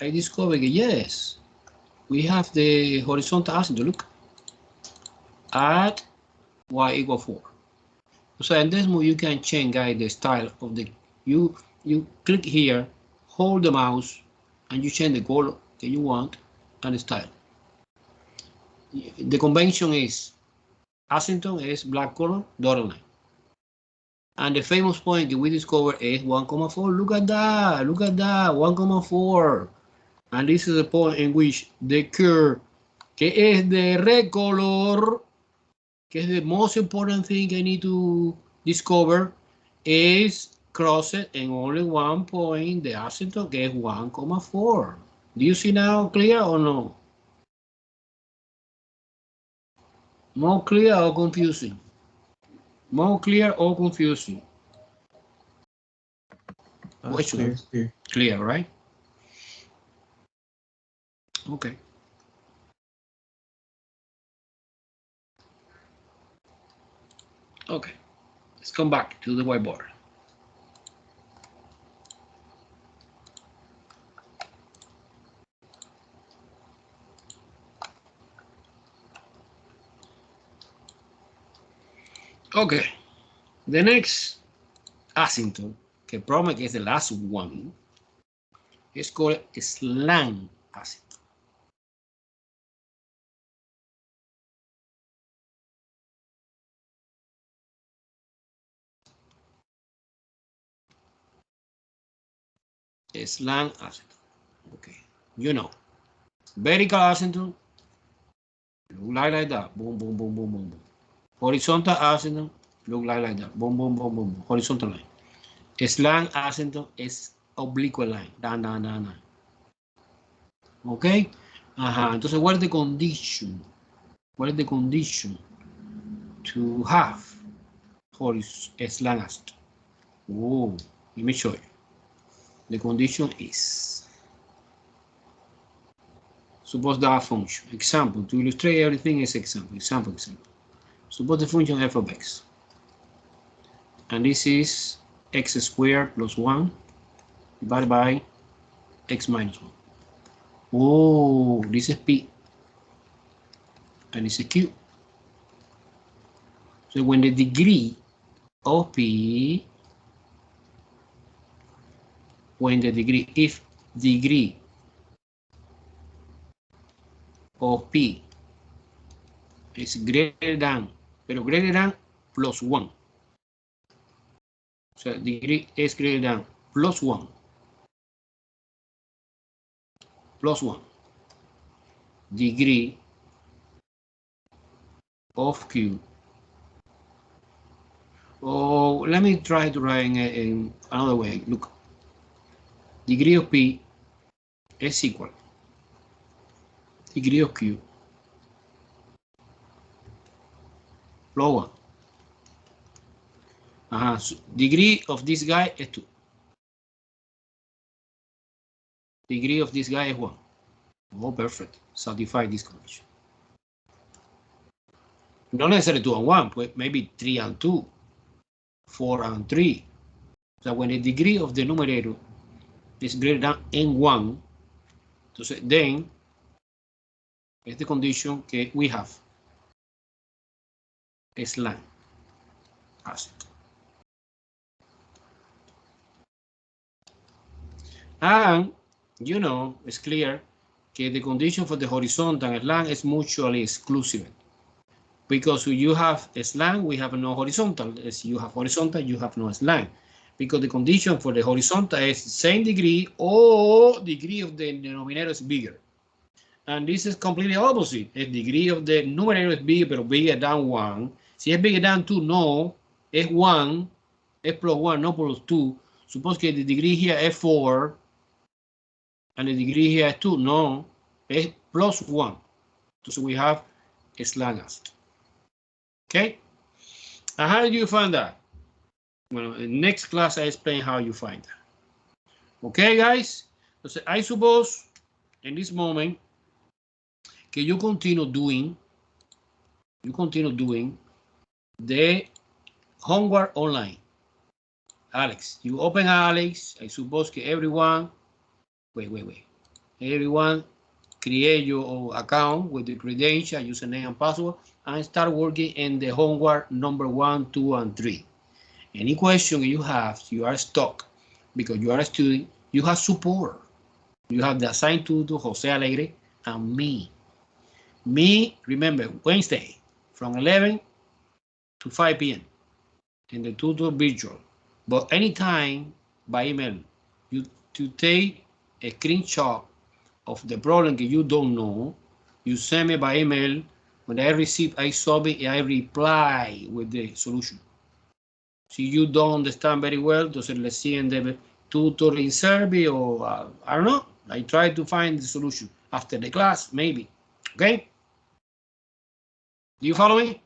I discovered that yes, we have the horizontal asymptote. Look, at y equal 4. So in this move, you can change, guys, the style of the. You click here, hold the mouse, and you change the color that you want and the style. The convention is asymptote is black color, dotted line. And the famous point that we discovered is 1,4. Look at that, 1,4. And this is the point in which the curve, que es the red color, que is the most important thing I need to discover, is crossed in only one point, the asymptote, que es 1,4. Do you see now clear or no? More clear or confusing? More clear or confusing? Which one? Clear, right? Okay. Okay. Let's come back to the whiteboard. Okay. The next asymptote, que probably is the last one, is called slant asymptote. Slant asymptote. Okay. You know, vertical asymptote, look like that. Boom, boom, boom, boom, boom, boom. Horizontal asymptote, look like that. Boom, boom, boom, boom, boom. Horizontal line. Slant asymptote is oblique line. Down. Okay? Entonces, what is the condition? What is the condition to have slant asymptote? Oh, let me show you. The condition is, suppose that function. Example, to illustrate everything is example. Suppose the function f of x. And this is x squared plus 1 divided by x minus 1. Oh, this is p. And this is q. So when the degree of p, if degree of p is greater than plus 1. So degree is greater than plus 1. plus 1. Degree of Q. Oh, let me try to write in another way. Look, degree of P is equal degree of Q plus 1. So degree of this guy is 2. Degree of this guy is 1. Oh, perfect. Satisfy this condition. Not necessarily 2 and 1, but maybe 3 and 2, 4 and 3. So when the degree of the numerator is greater than n1, then it's the condition que we have a slang asymptote. And you know, it's clear that the condition for the horizontal and slang is mutually exclusive. Because when you have a slang, we have no horizontal. As you have horizontal, you have no slang. Because the condition for the horizontal is same degree or degree of the denominator is bigger. And this is completely opposite. The degree of the numerator is bigger, but bigger than 1. Si es bigger than 2, no. Es 1. Es plus 1, no plus 2. Suppose que the degree here is 4. And the degree here is 2. No. Es plus 1. So we have a slang asymptote. Okay? And how do you find that? Well, in next class, I explain how you find that. Okay, guys? So I suppose in this moment que you continue doing the homework online. Alex, you open Alex. I suppose que everyone, everyone create your account with the credential, username and password, and start working in the homework number 1, 2, and 3. Any question you have, you are stuck because you are a student, you have support. You have the assigned tutor, Jose Alegre, and me. Me, remember, Wednesday from 11 to 5 p.m. in the tutor virtual. But anytime by email, you to take a screenshot of the problem that you don't know, you send me by email. When I receive, I solve it, I reply with the solution. Si you don't understand very well, entonces le siguen the tutoring survey or I don't know. I try to find the solution after the class, maybe. Okay? Do you follow me?